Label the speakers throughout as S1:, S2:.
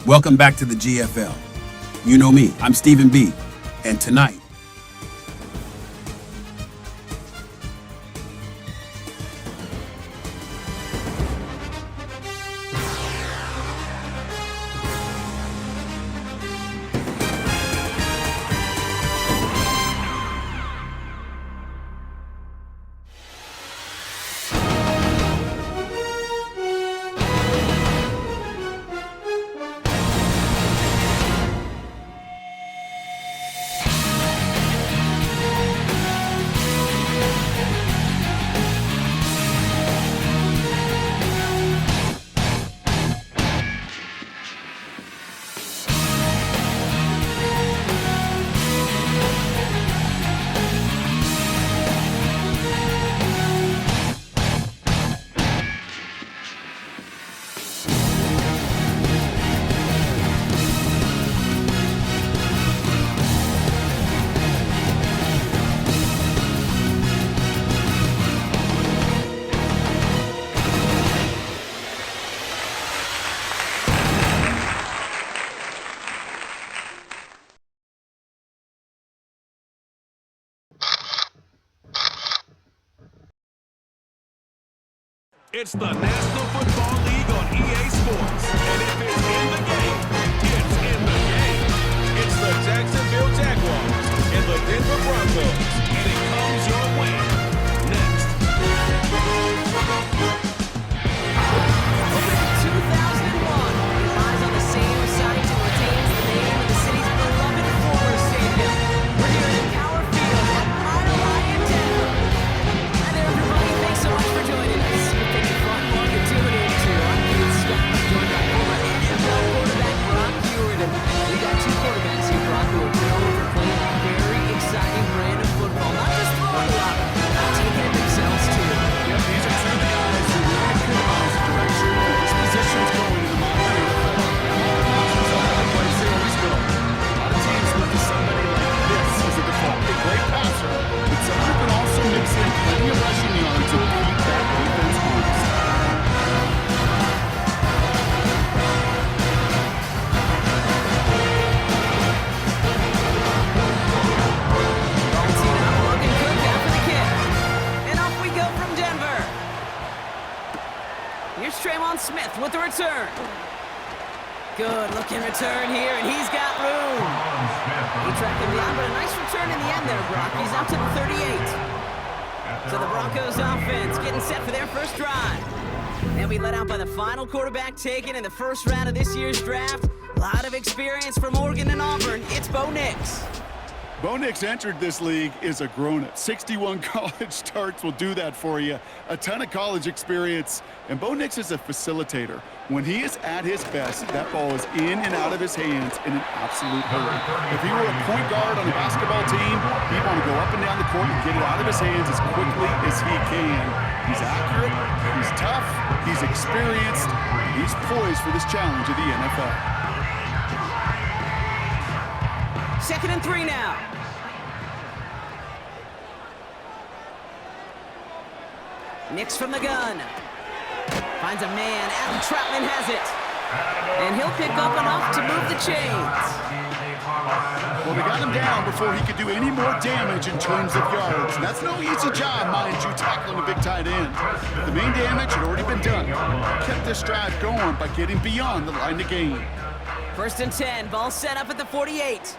S1: Welcome back to the GFL. You know me, I'm Stephen B. And tonight,
S2: it's the National Football League on EA Sports. And if it's in the game, it's in the game. It's the Jacksonville Jaguars and the Denver Broncos. And it comes your way next.
S3: Opened in 2001, it lies on the same site and retains the name of the city's beloved former stadium. We're here in Power Field at Mile High in Denver. Hi there, everybody. Thanks so much for joining us. I'm joined by former NFL quarterback Brock Hewitt. We got two quarterbacks here, Brock, who are known for playing a very exciting brand of football. Not just throwing a lot, but taking it themselves, too.
S4: Yep, these are two of the guys who really epitomize the direction that this position's going in the modern NFL. And all the options are in place, they always will. A lot of teams look to somebody like this as a default. A great passer, but someone who can also mix in plenty of rushing yards and keep that defense honest.
S3: Smith with the return. Good looking return here, and he's got room. He tracked him down, but a nice return in the end there, Brock. He's out to the 38. So the Broncos offense getting set for their first drive. And we let out by the final quarterback taken in the first round of this year's draft. A lot of experience from Oregon and Auburn. It's Bo Nix.
S4: Bo Nix entered this league as a grown-up. 61 college starts will do that for you. A ton of college experience. And Bo Nix is a facilitator. When he is at his best, that ball is in and out of his hands in an absolute hurry. If he were a point guard on a basketball team, he'd want to go up and down the court and get it out of his hands as quickly as he can. He's accurate, he's tough, he's experienced, he's poised for this challenge of the NFL.
S3: 2nd and 3 now. Nix from the gun. Finds a man. Adam Troutman has it. And he'll pick up enough to move the chains.
S4: Well, they got him down before he could do any more damage in terms of yards. That's no easy job, mind you, tackling a big tight end. The main damage had already been done. Kept this drive going by getting beyond the line of game.
S3: 1st and 10. Ball set up at the 48.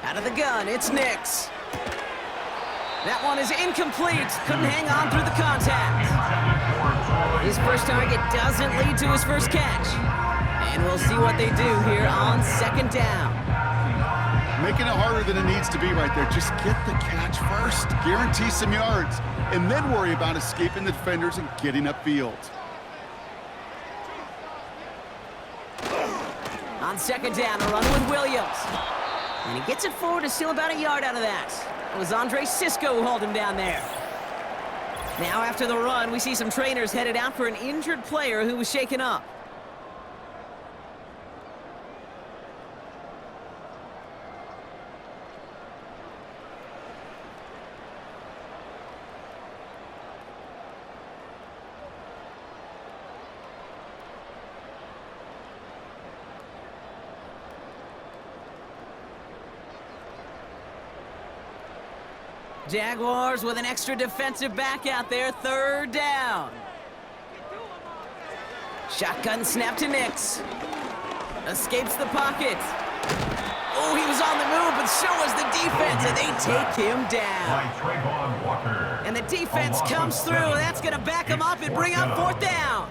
S3: Out of the gun, it's Nix. That one is incomplete. Couldn't hang on through the contact. His first target doesn't lead to his first catch. And we'll see what they do here on 2nd down.
S4: Making it harder than it needs to be right there. Just get the catch first. Guarantee some yards. And then worry about escaping the defenders and getting upfield.
S3: On 2nd down, a run with Williams. And he gets it forward to steal about a yard out of that. It was Andre Sisco who hauled him down there. Now after the run, we see some trainers headed out for an injured player who was shaken up. Jaguars with an extra defensive back out there, third down. Shotgun snap to Nix. Escapes the pocket. Oh, he was on the move, but so was the defense, and they take him down. And the defense comes through. That's going to back him up and bring up fourth down.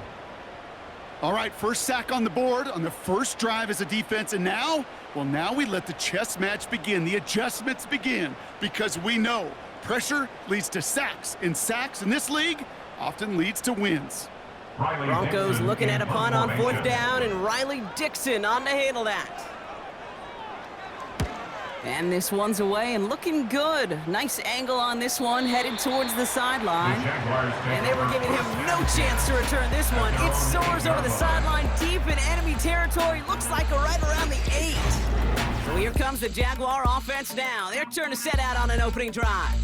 S4: All right, first sack on the board on the first drive as a defense, and now, well, now we let the chess match begin. The adjustments begin, because we know pressure leads to sacks, and sacks in this league often leads to wins.
S3: Broncos looking at a punt on fourth down, and Riley Dixon on to handle that. And this one's away and looking good. Nice angle on this one, headed towards the sideline. And they were giving him no chance to return this one. It soars over the sideline, deep in enemy territory. Looks like right around the 8. So here comes the Jaguar offense now. Their turn to set out on an opening drive.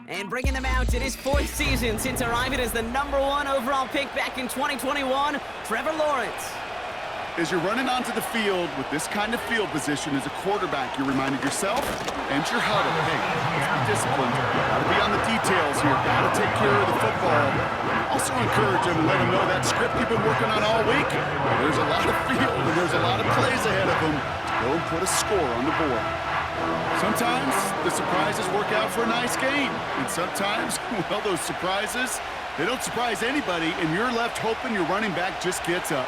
S3: And bringing them out in his 4th season since arriving as the #1 overall pick back in 2021, Trevor Lawrence.
S4: As you're running onto the field with this kind of field position as a quarterback, you're reminding yourself and your huddle, hey, let's be disciplined. Gotta be on the details here. Gotta take care of the football. Also encourage them and let them know that script you've been working on all week. There's a lot of field and there's a lot of plays ahead of them to go and put a score on the board. Sometimes the surprises work out for a nice game. And sometimes, well, those surprises, they don't surprise anybody, and you're left hoping your running back just gets up.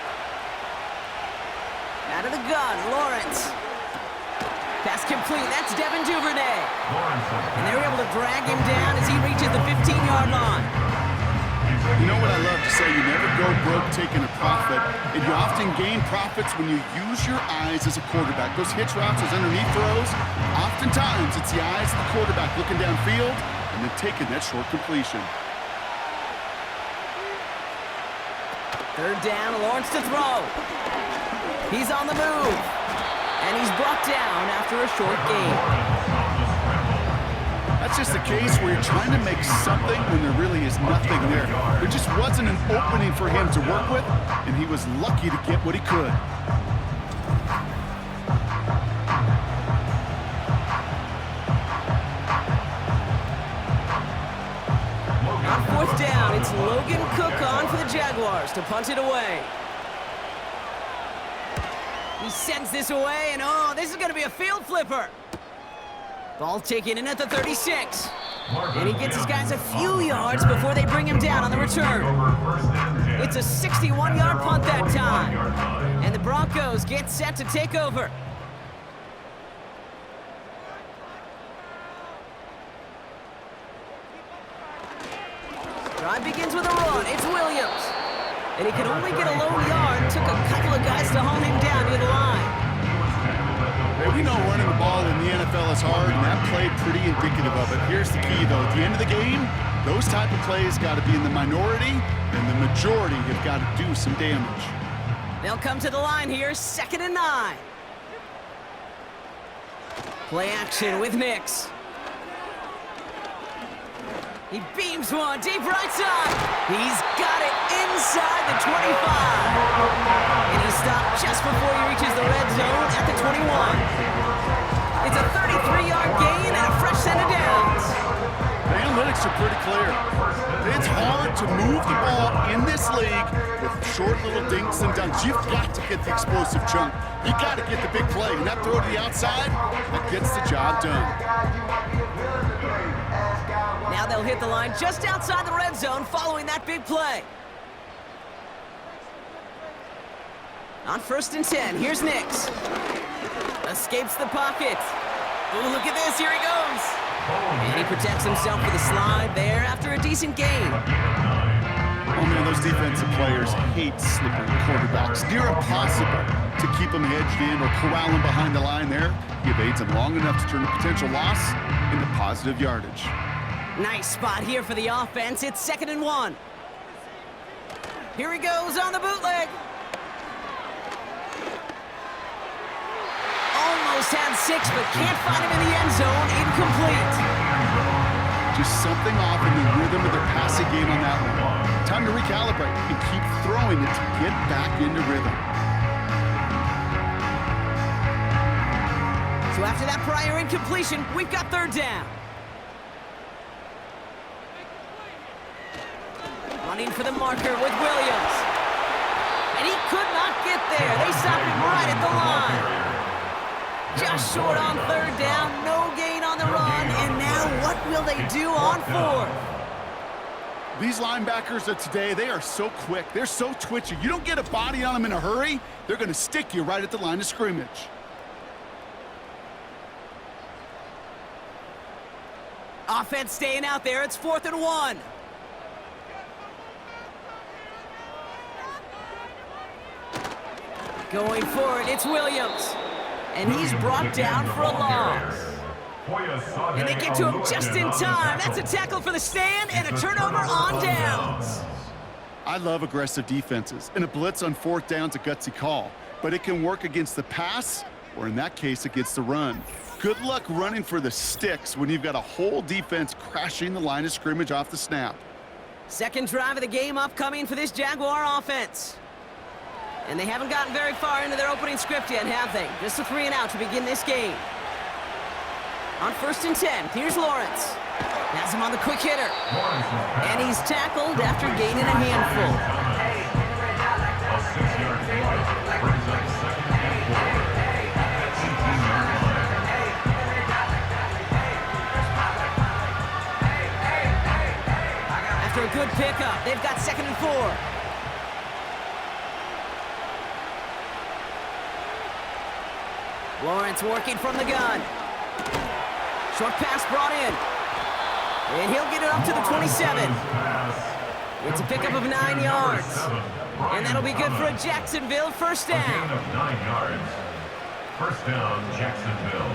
S3: Out of the gun, Lawrence. Pass complete, that's Devin Duvernay. And they're able to drag him down as he reaches the 15-yard line.
S4: You know what I love to say, you never go broke taking a profit, and you often gain profits when you use your eyes as a quarterback. Those hitch routes, those underneath throws, oftentimes it's the eyes of the quarterback looking downfield and then taking that short completion.
S3: Third down, Lawrence to throw. He's on the move, and he's brought down after a short gain.
S4: That's just a case where you're trying to make something when there really is nothing there. There just wasn't an opening for him to work with, and he was lucky to get what he could.
S3: On fourth down, it's Logan Cook on for the Jaguars to punt it away. He sends this away, and oh, this is going to be a field flipper. Ball taken in at the 36. And he gets his guys a few yards before they bring him down on the return. It's a 61-yard punt that time. And the Broncos get set to take over. Drive begins with a run. It's Williams. And he could only get a low yard. Took a couple of guys to hold him down near the line.
S4: Hey, we know running the ball in the NFL is hard, and that play pretty indicative of it. Here's the key, though. At the end of the game, those type of plays got to be in the minority, and the majority have got to do some damage.
S3: They'll come to the line here, 2nd and 9. Play action with Nix. He beams one deep right side. He's got it inside the 25. And he stopped just before he reaches the red zone at the 21. It's a 33-yard gain and a fresh set of downs.
S4: The analytics are pretty clear. It's hard to move the ball in this league with short little dinks and dunks. You've got to get the explosive chunk. You got to get the big play. And that throw to the outside, that gets the job done.
S3: Now they'll hit the line just outside the red zone following that big play. On 1st and 10, here's Nix. Escapes the pocket. Oh, look at this, here he goes. And he protects himself with a slide there after a decent gain.
S4: Oh man, those defensive players hate slippery quarterbacks. Near impossible to keep them hedged in or corral them behind the line there. He evades them long enough to turn a potential loss into positive yardage.
S3: Nice spot here for the offense. It's 2nd and 1. Here he goes on the bootleg. Almost had 6, but can't find him in the end zone. Incomplete.
S4: Just something off in the rhythm of their passing game on that one. Time to recalibrate and keep throwing it to get back into rhythm.
S3: So after that prior incompletion, we've got 3rd down. for the marker with Williams. And he could not get there. They stopped him right at the line. Just short on third down, no gain on the run, and now what will they do on fourth?
S4: These linebackers of today, they are so quick. They're so twitchy. You don't get a body on them in a hurry, they're going to stick you right at the line of scrimmage.
S3: Offense staying out there. It's 4th and 1. Going for it, it's Williams. And he's brought down for a loss. And they get to him just in time. That's a tackle for the stand and a turnover on downs.
S4: I love aggressive defenses, and a blitz on 4th down's a gutsy call. But it can work against the pass, or in that case, against the run. Good luck running for the sticks when you've got a whole defense crashing the line of scrimmage off the snap.
S3: Second drive of the game upcoming for this Jaguar offense. And they haven't gotten very far into their opening script yet, have they? Just a 3 and out to begin this game. On 1st and 10, here's Lawrence. Has him on the quick hitter. And he's tackled after gaining a handful. After a good pickup, they've got 2nd and 4. Lawrence working from the gun. Short pass brought in. And he'll get it up to the 27. It's a pickup of 9 yards. And that'll be good for a Jacksonville first down.
S5: A gain of 9 yards. First down, Jacksonville.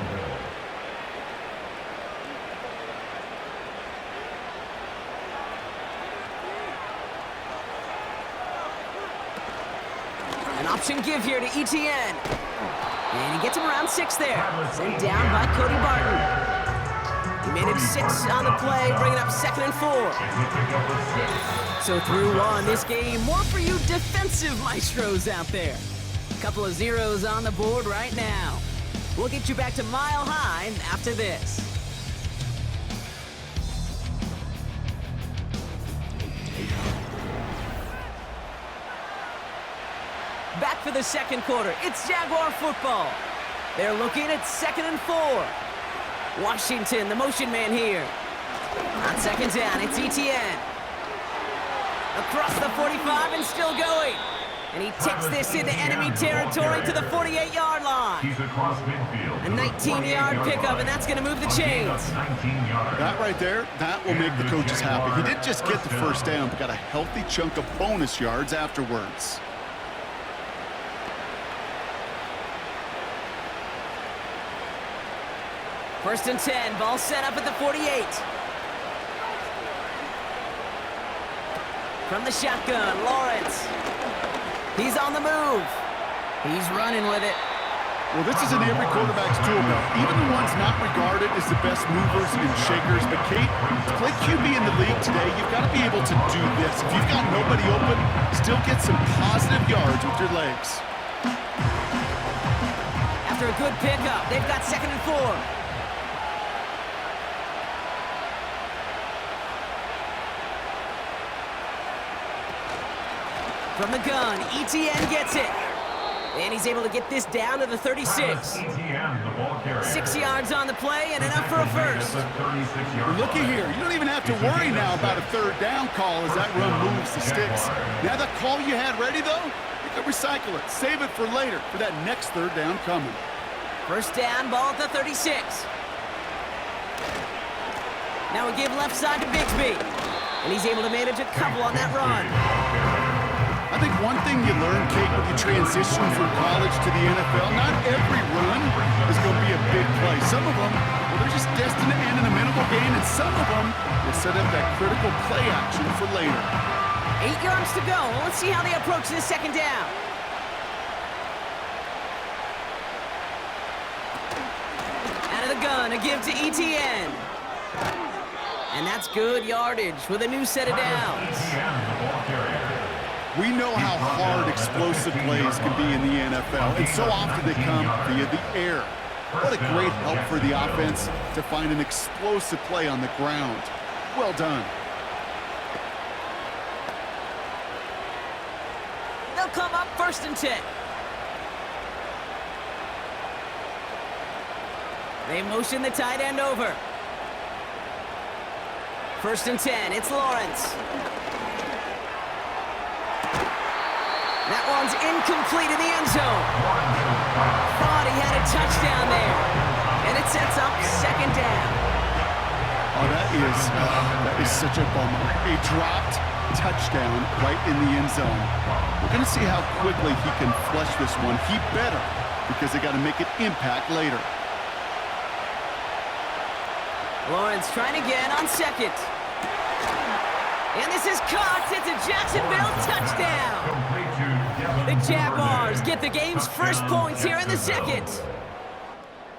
S3: An option give here to ETN. And he gets him around 6 there. Sent down by Cody Barton. He made it 6 on the play, bringing up 2nd and 4. So through 1, this game, more for you defensive maestros out there. Couple of zeros on the board right now. We'll get you back to Mile High after this. Back for the second quarter. It's Jaguar football. They're looking at 2nd and 4. Washington, the motion man here. On 2nd down, it's ETN. Across the 45 and still going. And he takes this into enemy territory to the 48-yard line.
S5: He's across midfield.
S3: A 19-yard pickup, and that's going to move the chains.
S4: That right there, that will make the coaches happy. He didn't just get the first down, but got a healthy chunk of bonus yards afterwards.
S3: First and 10, ball set up at the 48. From the shotgun, Lawrence. He's on the move. He's running with it.
S4: Well, this is in every quarterback's tool belt, even the ones not regarded as the best movers and shakers. But Kate, to play QB in the league today, you've got to be able to do this. If you've got nobody open, still get some positive yards with your legs.
S3: After a good pickup, they've got 2nd and 4. From the gun, ETN gets it. And he's able to get this down to the 36. 6 yards on the play and enough for a first.
S4: Looky here. You don't even have to worry now about a 3rd down call as that run moves the sticks. Now that call you had ready, though, you can recycle it. Save it for later for that next 3rd down coming.
S3: First down, ball at the 36. Now we give left side to Bigsby. And he's able to manage a couple on that run.
S4: I think one thing you learn, Kate, when you transition from college to the NFL, not every run is going to be a big play. Some of them, well, they're just destined to end in a minimal gain, and some of them will set up that critical play action for later.
S3: 8 yards to go. Let's see how they approach this 2nd down. Out of the gun, a give to ETN. And that's good yardage with a new set of downs.
S4: We know how hard explosive plays can be in the NFL, and so often they come via the air. What a great help for the offense to find an explosive play on the ground. Well done.
S3: come up 1st and 10. They motion the tight end over. 1st and 10, it's Lawrence. That one's incomplete in the end zone. Thought he had a touchdown there. And it sets up 2nd down.
S4: Oh, that is such a bummer. A dropped touchdown right in the end zone. We're going to see how quickly he can flush this one. He better, because they got to make it impact later.
S3: Lawrence trying again on 2nd. And this is caught. It's a Jacksonville touchdown. The Jaguars get the game's first points here in the 2nd.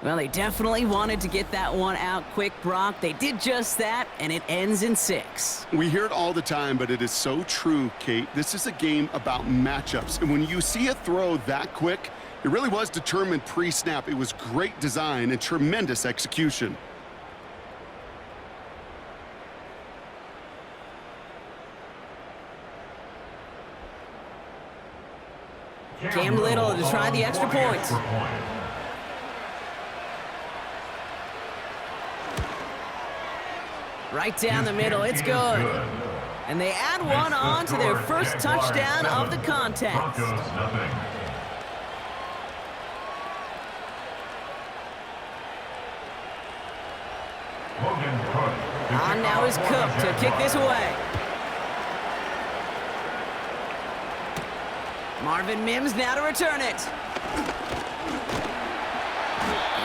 S3: Well, they definitely wanted to get that one out quick, Brock. They did just that, and it ends in 6.
S4: We hear it all the time, but it is so true, Kate. This is a game about matchups. And when you see a throw that quick, it really was determined pre-snap. It was great design and tremendous execution.
S3: Cam Little to try the extra point. Right down the middle, it's good. And they add one on to their first touchdown of the contest. On now is Cook to kick this away. Marvin Mims now to return it.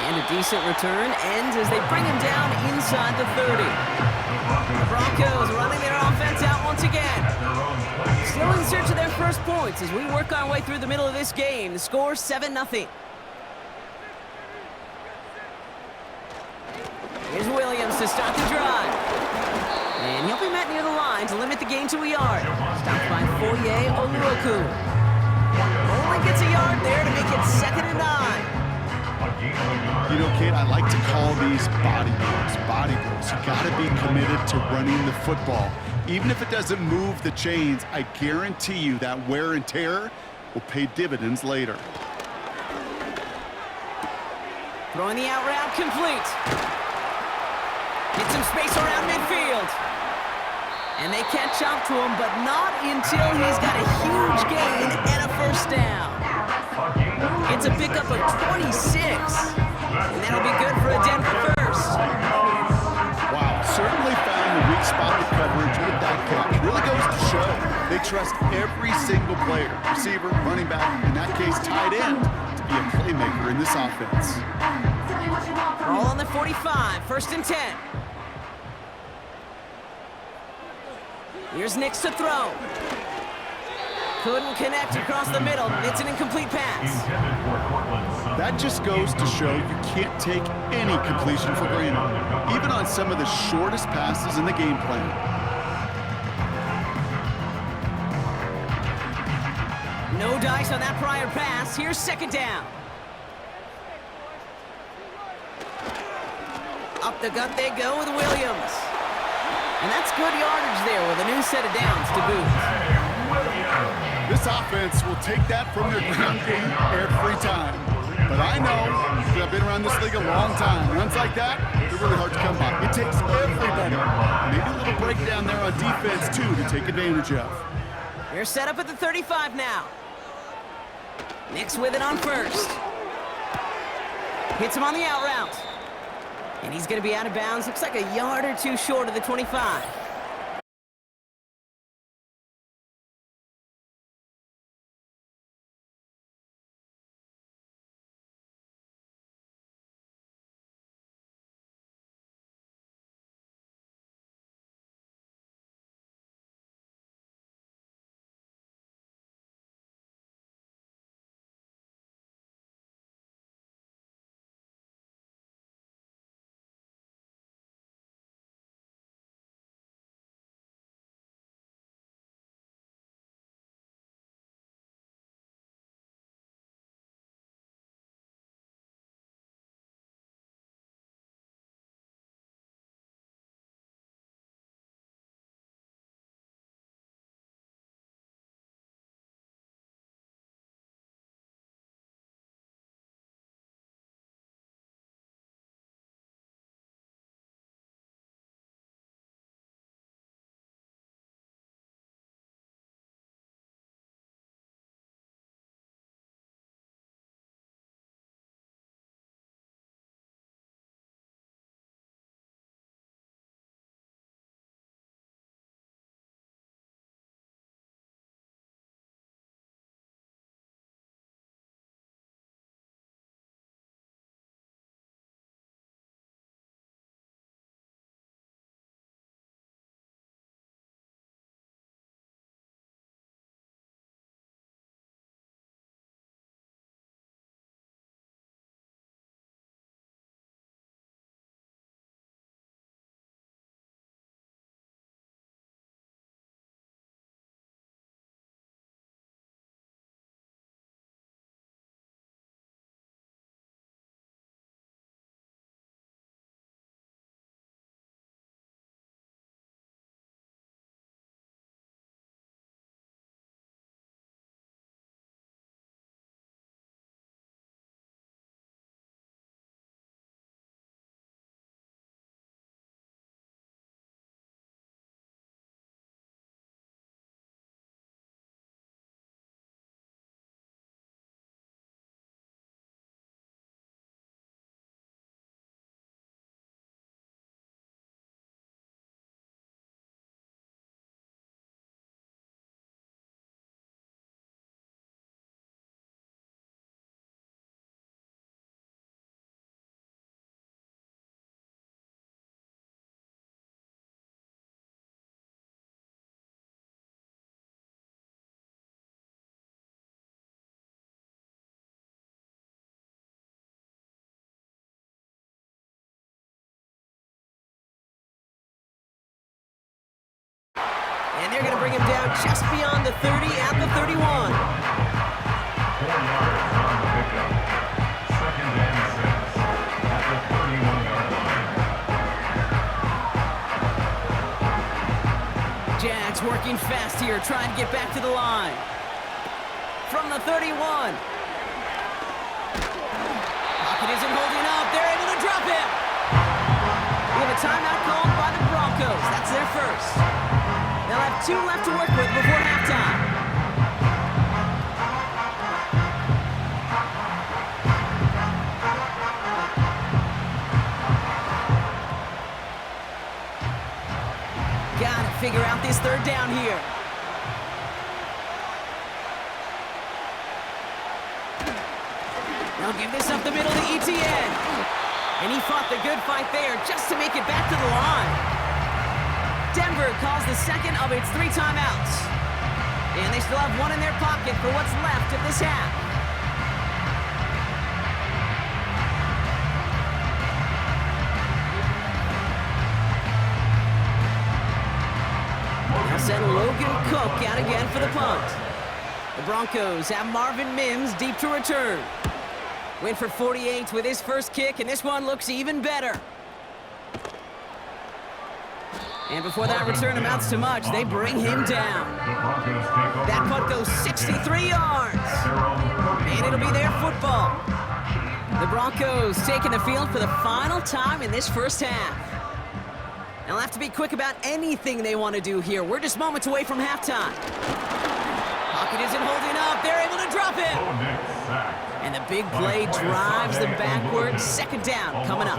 S3: And a decent return ends as they bring him down inside the 30. The Broncos running their offense out once again. Still in search of their first points as we work our way through the middle of this game. The score 7-0. Here's Williams to start the drive. And he'll be met near the line to limit the gain to a yard. Stopped by Foye Oluoku. Only gets a yard there to make it 2nd and 9.
S4: You know, Kate, I like to call these body blows. Body blows. You got to be committed to running the football. Even if it doesn't move the chains, I guarantee you that wear and tear will pay dividends later.
S3: Throwing the out route complete. Get some space around midfield. And they catch up to him, but not until he's got a huge gain and a 1st down. It's a pickup of 26. And that'll be good for a Denver 1st.
S4: Wow, certainly found the weak spot in coverage with that catch. Really goes to show they trust every single player, receiver, running back, in that case tight end, to be a playmaker in this offense.
S3: All on the 45, 1st and 10. Here's Nix to throw. Couldn't connect across the middle. It's an incomplete pass.
S4: That just goes to show you can't take any completion for granted, even on some of the shortest passes in the game plan.
S3: No dice on that prior pass. Here's 2nd down. Up the gut they go with Williams. And that's good yardage there with a new set of downs to boot.
S4: This offense will take that from their ground game every time. But I know, because I've been around this league a long time, runs like that, they're really hard to come by. It takes everybody. Maybe a little breakdown there on defense, too, to take advantage of.
S3: They're set up at the 35 now. Nix with it on 1st. Hits him on the out route. And he's going to be out of bounds. Looks like a yard or two short of the 25. And they're going to bring him down just beyond the 30 at the 31.
S5: 4 yards on the pickup. Second and 6 at the 31-yard line.
S3: Jags working fast here, trying to get back to the line. From the 31. Pocket isn't holding up. They're able to drop it. We have a timeout called by the Broncos. That's their first. They'll have 2 left to work with before halftime. Gotta figure out this third down here. They'll give this up the middle to ETN. And he fought the good fight there just to make it back to the line. Denver calls the second of its 3 timeouts. And they still have 1 in their pocket for what's left of this half. They'll send Logan Cook out again for the punt. The Broncos have Marvin Mims deep to return. Went for 48 with his first kick, and this one looks even better. And before that return amounts to much, they bring him down. That punt goes 63 yards. And it'll be their football. The Broncos taking the field for the final time in this first half. They'll have to be quick about anything they want to do here. We're just moments away from halftime. Pocket isn't holding up. They're able to drop it. And the big play drives them backwards. Second down coming up.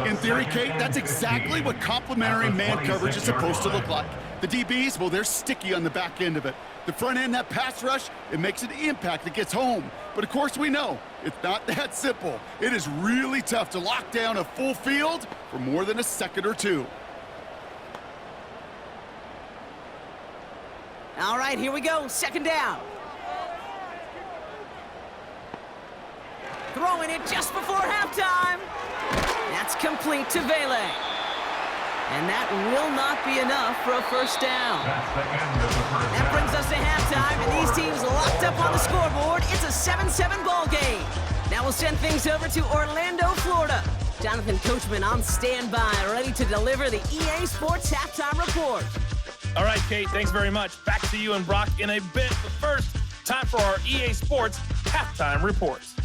S4: In theory, Kate, that's exactly what complementary man coverage is supposed to look like. The DBs, well, they're sticky on the back end of it. The front end, that pass rush, it makes an impact that gets home. But of course we know it's not that simple. It is really tough to lock down a full field for more than a second or two.
S3: All right, here we go. Second down. Throwing it just before halftime. That's complete to Vele. And that will not be enough for a first down. That brings us to halftime, and these teams locked up on the scoreboard. It's a 7-7 ball game. Now we'll send things over to Orlando, Florida. Jonathan Coachman on standby, ready to deliver the EA Sports halftime report.
S6: All right, Kate, thanks very much. Back to you and Brock in a bit. But first, time for our EA Sports halftime reports.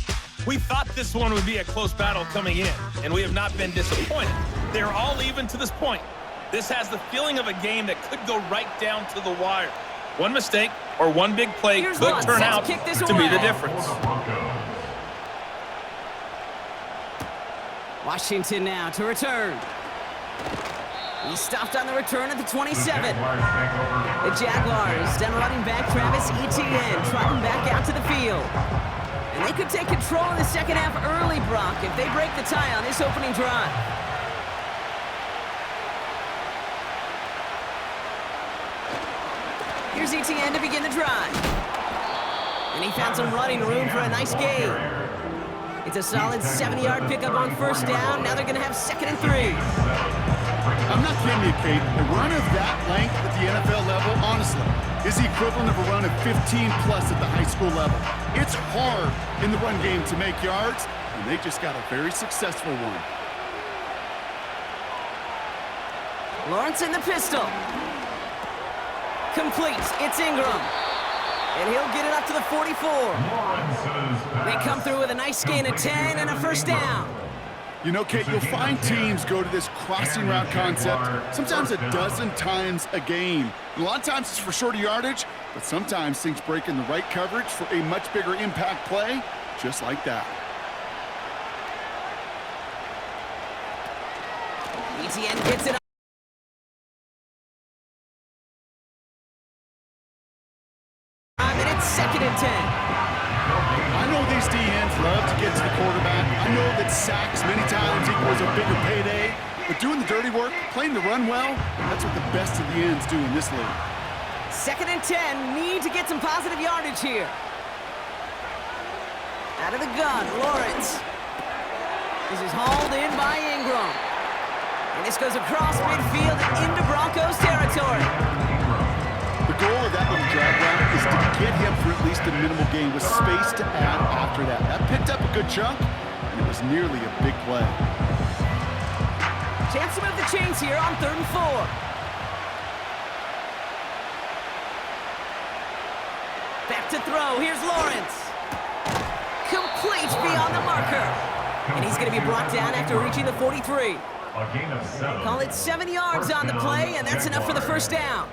S6: We thought this one would be a close battle coming in, and we have not been disappointed. They're all even to this point. This has the feeling of a game that could go right down to the wire. One mistake or one big play could turn out to be the difference.
S3: Washington now to return. He stopped on the return at the 27. The Jaguars, down running back Travis Etienne, trotting back out to the field. And they could take control in the second half early, Brock, if they break the tie on this opening drive. Here's Etienne to begin the drive. And he found some running room for a nice gain. It's a solid 70-yard pickup on first down. Now they're going to have 2nd and 3.
S4: I'm not kidding you, Kate. A run of that length at the NFL level, honestly, is the equivalent of a run of 15-plus at the high school level. It's hard in the run game to make yards, and they just got a very successful one.
S3: Lawrence in the pistol. Complete. It's Ingram. And he'll get it up to the 44. They come through with a nice gain of 10 and a first down.
S4: You know, Kate, you'll find teams go to this crossing route concept sometimes a dozen times a game. A lot of times it's for shorter yardage, but sometimes things break in the right coverage for a much bigger impact play, just like that.
S3: Etienne gets it up. And it's 2nd and 10.
S4: I know these DNs love to get to the quarterback. I know that sacks many times equals a bigger payday, but doing the dirty work, playing the run well, that's what the best of the ends do in this league.
S3: 2nd and 10, need to get some positive yardage here. Out of the gun, Lawrence. This is hauled in by Ingram. And this goes across midfield and into Broncos territory.
S4: goal of that little drag route is to get him for at least a minimal gain with space to add after that. That picked up a good chunk, and it was nearly a big play.
S3: Chance to move the chains here on 3rd and 4. Back to throw. Here's Lawrence. Complete beyond the marker. And he's going to be brought down after reaching the 43.
S5: A gain of 7.
S3: Call it 7 yards on the play, and that's enough for the first down.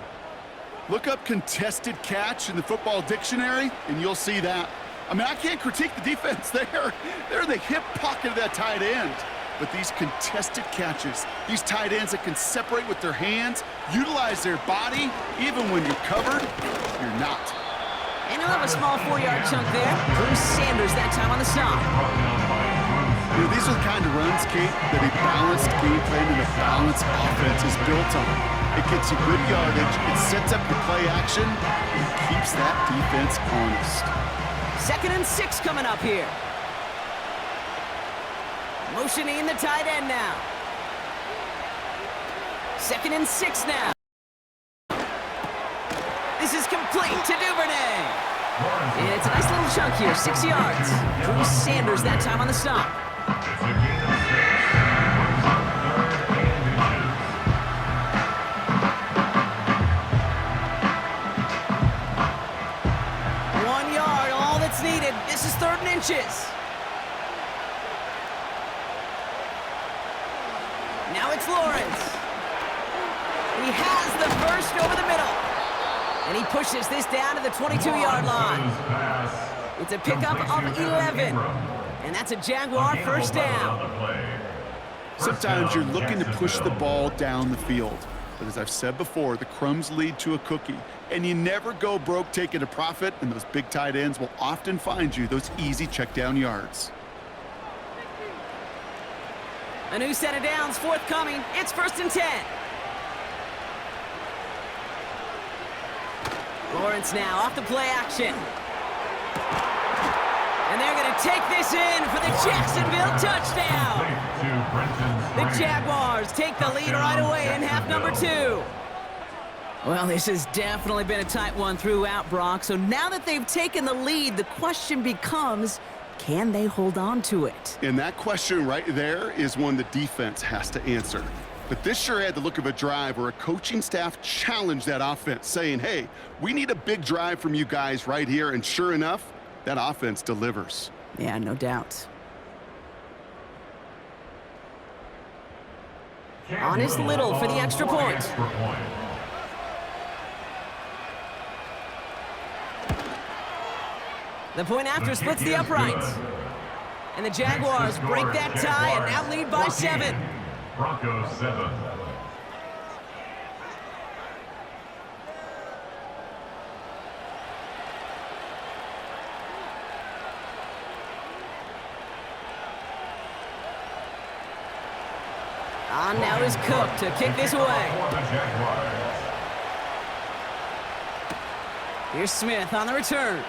S4: Look up contested catch in the football dictionary, and you'll see that. I mean, I can't critique the defense there. They're in the hip pocket of that tight end. But these contested catches, these tight ends that can separate with their hands, utilize their body, even when you're covered, you're not.
S3: And he'll have a small 4-yard chunk there. Bruce Sanders that time on the stop.
S4: You know, these are the kind of runs, Kate, that a balanced game plan and a balanced offense is built on. It gets you good yardage, it sets up your play action, and it keeps that defense honest.
S3: 2nd and 6 coming up here. Motioning the tight end now. 2nd and 6 now. This is complete to Duvernay. And it's a nice little chunk here, 6 yards. Bruce Sanders that time on the stop.
S5: It's a gain of 6. 3rd and inches.
S3: 1 yard, all that's needed. This is 3rd and inches. Now it's Lawrence. He has the first over the middle. And he pushes this down to the 22-yard line. It's a pickup of 11. And that's a Jaguar first down.
S4: Sometimes you're looking to push the ball down the field. But as I've said before, the crumbs lead to a cookie. And you never go broke taking a profit, and those big tight ends will often find you those easy check down yards.
S3: A new set of downs forthcoming. It's 1st and 10. Lawrence now off the play action. And they're going to take this in for the Jacksonville touchdown. The Jaguars take the lead right away in half number 2. Well, this has definitely been a tight one throughout, Brock. So now that they've taken the lead, the question becomes, can they hold on to it?
S4: And that question right there is one the defense has to answer. But this sure had the look of a drive where a coaching staff challenged that offense, saying, hey, we need a big drive from you guys right here. And sure enough, that offense delivers.
S3: Yeah, no doubt. On is Little for the extra point. The point after splits the uprights. And the Jaguars break that tie and now lead by 7.
S5: Broncos 7.
S3: On now is Cook to kick this away. Here's Smith on the return.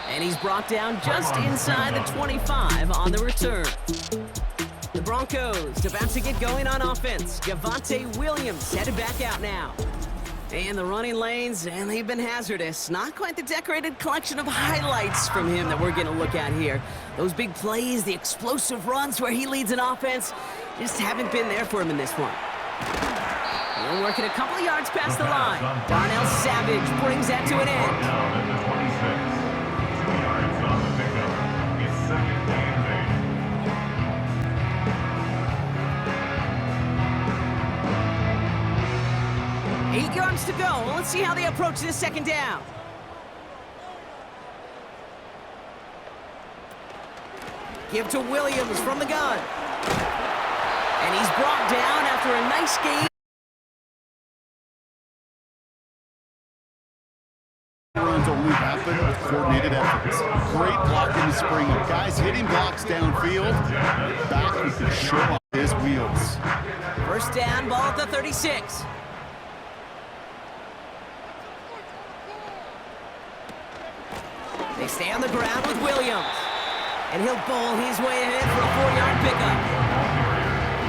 S3: And he's brought down just inside the 25 on the return. The Broncos about to get going on offense. Javonte Williams headed back out now. And the running lanes, and they've been hazardous. Not quite the decorated collection of highlights from him that we're going to look at here. Those big plays, the explosive runs where he leads an offense, just haven't been there for him in this one. He'll work it a couple of yards past the line. Darnell Savage brings that to an end.
S5: Down at the 26. 2 yards on the pickup. It's 2nd and
S3: 8. 8 yards to go. Let's see how they approach this 2nd down. Give to Williams from the gun. And he's brought down after a nice game.
S4: Runs only happen with coordinated efforts. Great block in the spring. Guys hitting blocks downfield. Back who can show off his wheels.
S3: First down, ball at the 36. They stay on the ground with Williams. And he'll bowl his way ahead for a 4-yard pickup.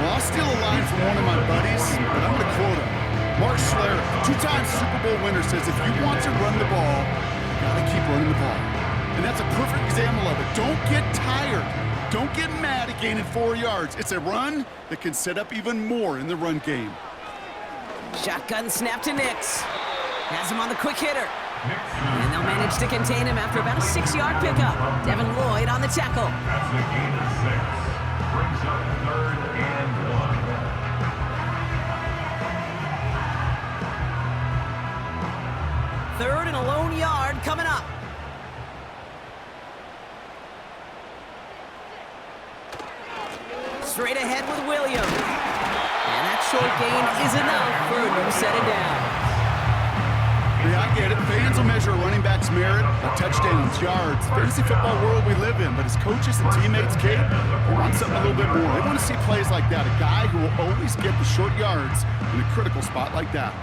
S4: Well, I'll steal a line from one of my buddies, but I'm going to quote him. Mark Schler, two-time Super Bowl winner, says if you want to run the ball, you got to keep running the ball. And that's a perfect example of it. Don't get tired. Don't get mad at gaining 4 yards. It's a run that can set up even more in the run game.
S3: Shotgun snap to Nix. Has him on the quick hitter. And they'll manage to contain him after about a 6-yard pickup. Devin Lloyd on the tackle.
S5: That's a gain of 6. Brings up 3rd and 1.
S3: Third and a lone yard coming up. Straight ahead with Williams. And that short gain is enough for a new set of downs.
S4: Yeah, I get it. Fans will measure a running back's merit by touchdowns, yards, fantasy football world we live in. But as coaches and teammates, Kate, they want something a little bit more. They want to see plays like that. A guy who will always get the short yards in a critical spot like that.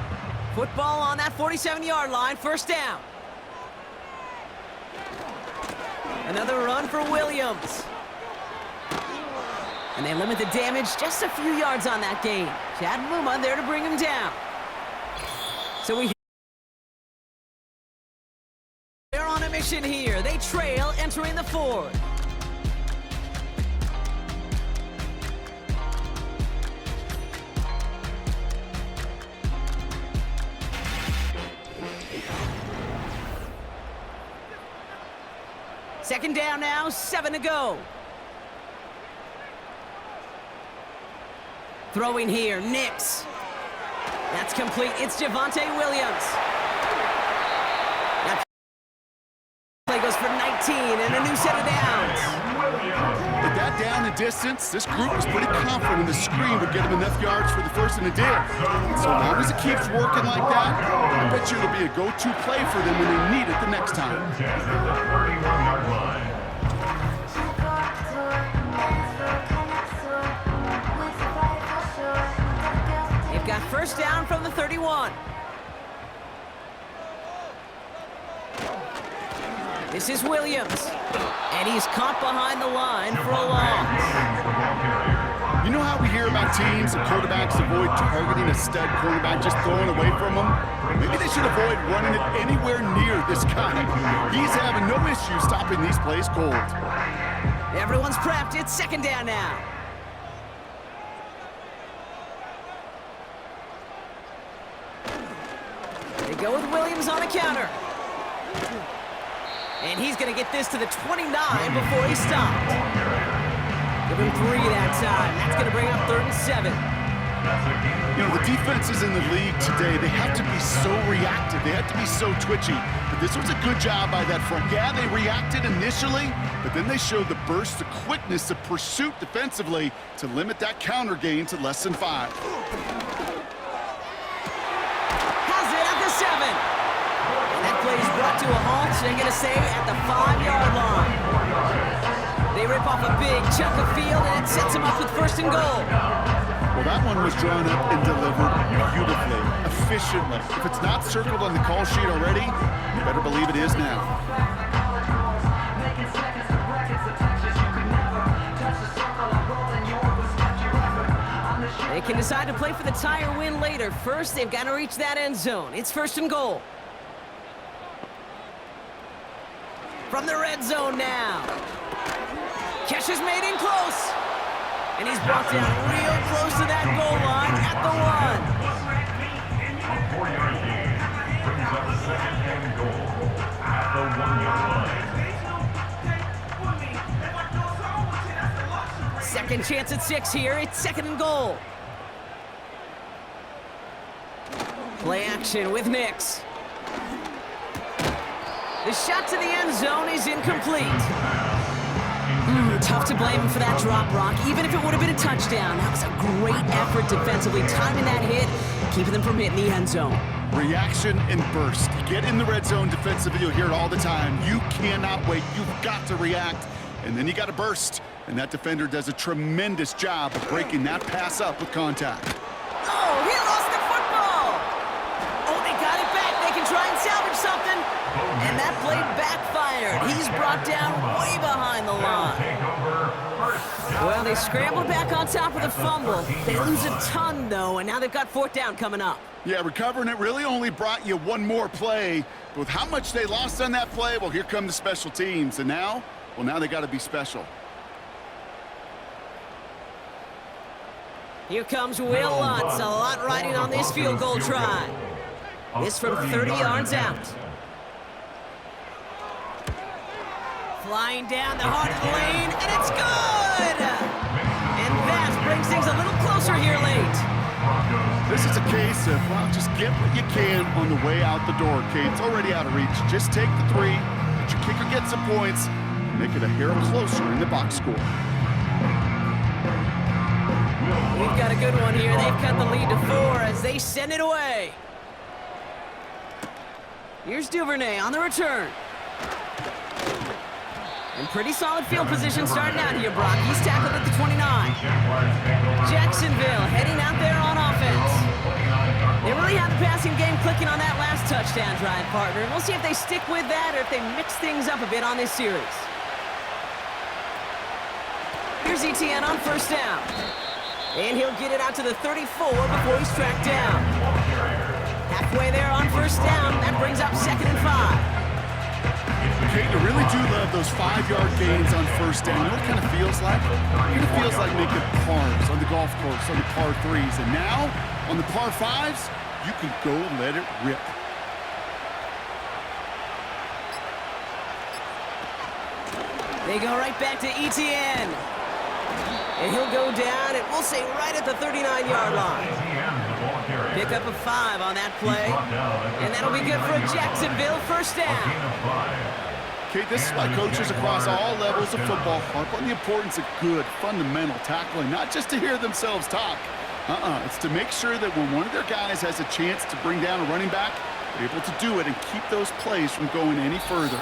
S3: Football on that 47-yard line, first down. Another run for Williams. And they limit the damage just a few yards on that gain. Chad Muma there to bring him down. So they're on a mission here. They trail entering the fourth. Second down now, 7 to go. Throwing here, Nix. That's complete. It's Javonte Williams. That play goes for 19 and a new set of downs.
S4: With that down and distance, this group was pretty confident the screen would get him enough yards for the first, and it did. So long as it keeps working like that, I bet you it'll be a go-to play for them when they need it the next time.
S5: At the 31-yard line.
S3: Got first down from the 31. This is Williams. And he's caught behind the line for a loss.
S4: You know how we hear about teams and quarterbacks avoid targeting a stud cornerback, just throwing away from him? Maybe they should avoid running it anywhere near this guy. He's having no issue stopping these plays cold.
S3: Everyone's prepped. It's second down now. They go with Williams on the counter. And he's going to get this to the 29 before he stopped. Give him 3 that time. That's going to bring up 3rd and 7.
S4: You know, the defenses in the league today, they have to be so reactive. They have to be so twitchy. But this was a good job by that front. Yeah, they reacted initially, but then they showed the burst, the quickness, the pursuit defensively to limit that counter gain to less than 5.
S3: Plays brought to a halt, they're going to stay at the 5-yard line. They rip off a big chunk of field, and it sets them up with 1st and goal.
S4: Well, that one was drawn up and delivered beautifully, efficiently. If it's not circled on the call sheet already, you better believe it is now.
S3: They can decide to play for the tie or win later. First, they've got to reach that end zone. It's 1st and goal. From the red zone now. Kesh is made in close. And he's brought down real close to that goal line at the 1.
S5: A 4-yard gain brings up 2nd and goal at the 1-yard line.
S3: Second chance at 6 here. It's 2nd and goal. Play action with Nix. The shot to the end zone is incomplete. Tough to blame him for that drop, Brock, even if it would have been a touchdown. That was a great effort defensively, timing that hit, keeping them from hitting the end zone.
S4: Reaction and burst. You get in the red zone defensively, you'll hear it all the time. You cannot wait. You've got to react, and then you got to burst. And that defender does a tremendous job of breaking that pass up with contact.
S3: Oh, he lost the football! Oh, they got it back. They can try and salvage something. And that play backfired. He's brought down way behind the line. Well, they scrambled back on top of the fumble. They lose a ton, though, and now they've got fourth down coming up.
S4: Yeah, recovering it really only brought you one more play. But with how much they lost on that play, well, here come the special teams. And now, well, now they got to be special.
S3: Here comes Will Lutz. A lot riding on this field goal try. This from 30 yards out. Flying down the heart of the lane, and it's good! And that brings things a little closer here late.
S4: This is a case of, well, just get what you can on the way out the door, Kate. It's already out of reach. Just take the 3, let your kicker get some points, and make it a hair closer in the box score.
S3: We've got a good one here. They've cut the lead to 4 as they send it away. Here's Duvernay on the return. And pretty solid field position starting out here, Brock. He's tackled at the 29. Jacksonville heading out there on offense. They really have the passing game clicking on that last touchdown drive, partner. We'll see if they stick with that or if they mix things up a bit on this series. Here's ETN on first down. And he'll get it out to the 34 before he's tracked down. Halfway there on first down. That brings up 2nd and 5.
S4: Kate, you really do love those 5-yard gains on first down. You know what it kind of feels like? It kind of feels like making pars on the golf course, on the par 3s. And now, on the par 5s, you can go let it rip.
S3: They go right back to ETN. And he'll go down, and we'll say right at the 39-yard line. Pick up a 5 on that play. And that'll be good for a Jacksonville first down.
S4: Okay, this is why coaches across all levels of football harp on the importance of good, fundamental tackling, not just to hear themselves talk. It's to make sure that when one of their guys has a chance to bring down a running back, they're able to do it and keep those plays from going any further.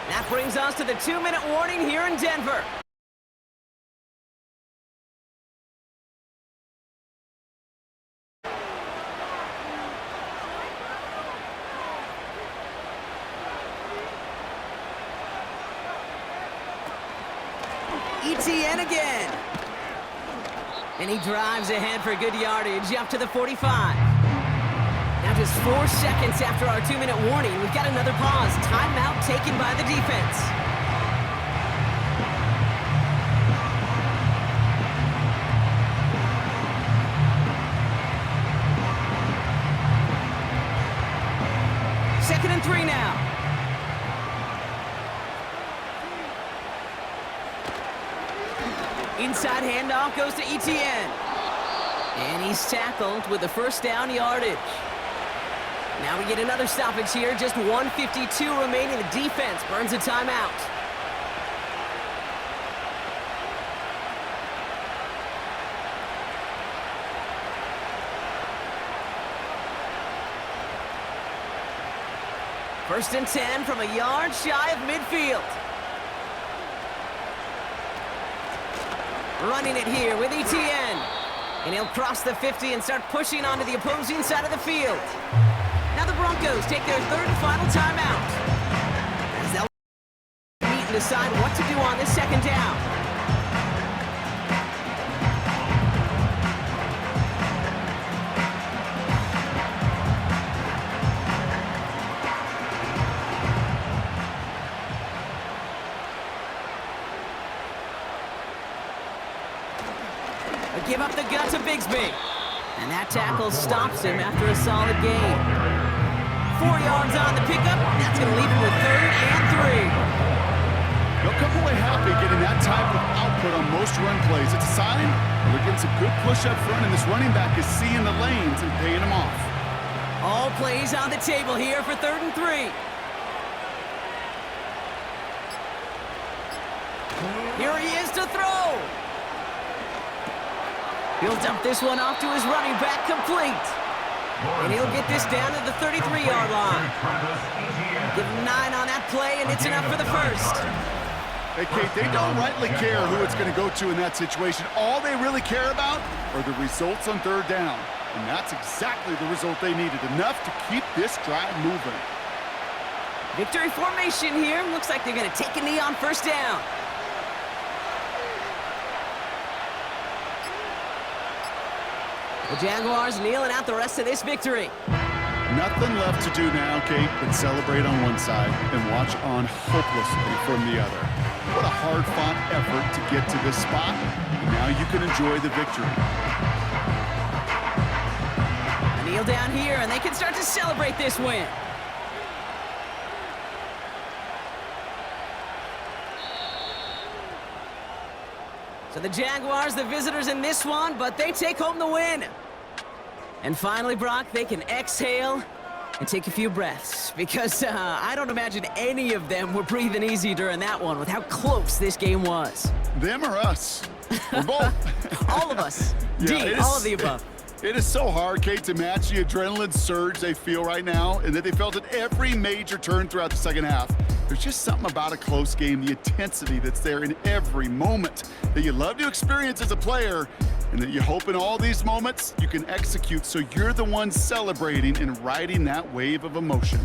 S3: That brings us to the 2-minute warning here in Denver. ETN again. And he drives ahead for good yardage up to the 45. Now just 4 seconds after our 2-minute warning, we've got another pause. Timeout taken by the defense. Second and 3 now. Inside handoff goes to ETN. And he's tackled with the first down yardage. Now we get another stoppage here. Just 1:52 remaining. The defense burns a timeout. First and 10 from a yard shy of midfield. Running it here with ETN. And he'll cross the 50 and start pushing onto the opposing side of the field. Now the Broncos take their 3rd and final timeout. As they'll meet and decide what to do on this 2nd down. Give up the gut to Bigsby. And that tackle stops him after a solid gain. 4 yards on the pickup. That's going to leave him with 3rd and 3.
S4: They'll come away happy getting that type of output on most run plays. It's a sign they're getting some good push up front, and this running back is seeing the lanes and paying them off.
S3: All plays on the table here for 3rd and 3. Here he is to throw. He'll dump this one off to his running back, complete. And he'll get this down to the 33-yard line. Give him 9 on that play, and it's enough for the first.
S4: Hey, Kate, they don't rightly care who it's going to go to in that situation. All they really care about are the results on 3rd down. And that's exactly the result they needed, enough to keep this drive moving.
S3: Victory formation here. Looks like they're going to take a knee on first down. The Jaguars kneeling out the rest of this victory.
S4: Nothing left to do now, Kate, but celebrate on one side and watch on hopelessly from the other. What a hard-fought effort to get to this spot. And now you can enjoy the victory.
S3: A kneel down here, and they can start to celebrate this win. So the Jaguars, the visitors in this one, but they take home the win. And finally, Brock, they can exhale and take a few breaths, because I don't imagine any of them were breathing easy during that one with how close this game was.
S4: Them or us? We're both.
S3: All of us.
S4: Yeah,
S3: All of the above.
S4: It is so hard, Kate, to match the adrenaline surge they feel right now and that they felt at every major turn throughout the second half. There's just something about a close game, the intensity that's there in every moment that you love to experience as a player, and that you hope in all these moments you can execute so you're the one celebrating and riding that wave of emotion.